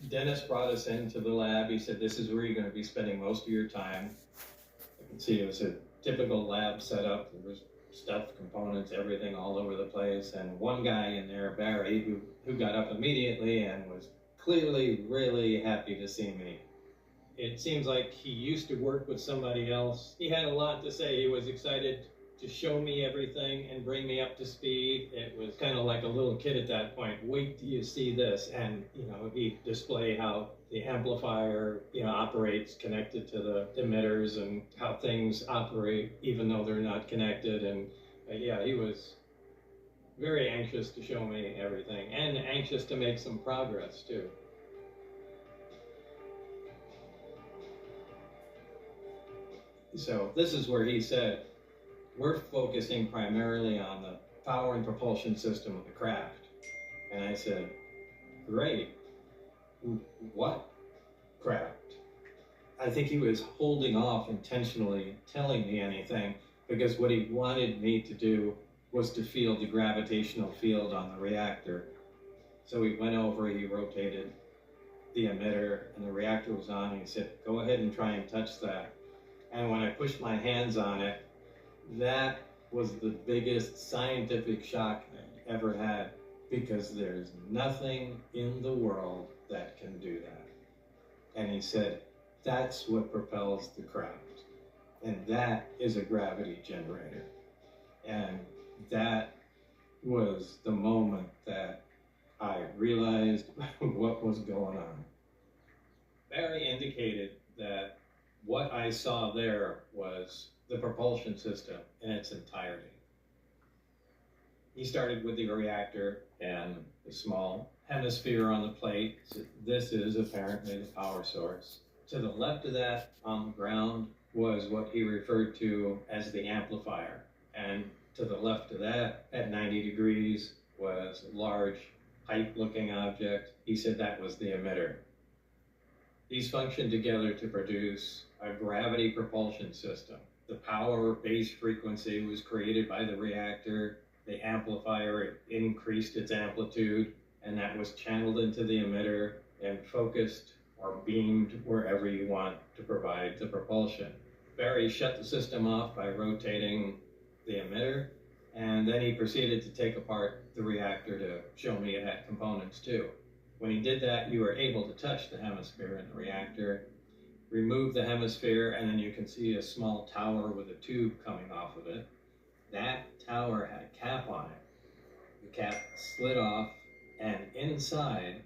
Dennis brought us into the lab. He said, this is where you're going to be spending most of your time. I can see it was a typical lab setup. There was stuff, components, everything all over the place. And one guy in there, Barry, who got up immediately and was clearly really happy to see me. It seems like he used to work with somebody else. He had a lot to say. He was excited to show me everything and bring me up to speed. It was kind of like a little kid at that point. Wait till you see this. And, he'd display how the amplifier, operates connected to the emitters and how things operate even though they're not connected. And he was very anxious to show me everything and anxious to make some progress too. So this is where he said, we're focusing primarily on the power and propulsion system of the craft. And I said, great. What craft? I think he was holding off intentionally telling me anything because what he wanted me to do was to feel the gravitational field on the reactor. So we went over, he rotated the emitter, and the reactor was on, and he said, go ahead and try and touch that. And when I pushed my hands on it, that was the biggest scientific shock I ever had, because there's nothing in the world that can do that. And he said, that's what propels the craft. And that is a gravity generator. And that was the moment that I realized what was going on. Barry indicated that what I saw there was the propulsion system in its entirety. He started with the reactor and the small hemisphere on the plate. So this is apparently the power source. To the left of that, on the ground, was what he referred to as the amplifier. And to the left of that, at 90 degrees, was a large pipe-looking object. He said that was the emitter. These functioned together to produce a gravity propulsion system. The power base frequency was created by the reactor. The amplifier increased its amplitude, and that was channeled into the emitter and focused or beamed wherever you want to provide the propulsion. Barry shut the system off by rotating the emitter, and then he proceeded to take apart the reactor to show me it had components too. When he did that, you were able to touch the hemisphere in the reactor, remove the hemisphere, and then you can see a small tower with a tube coming off of it. That tower had a cap on it. The cap slid off, and inside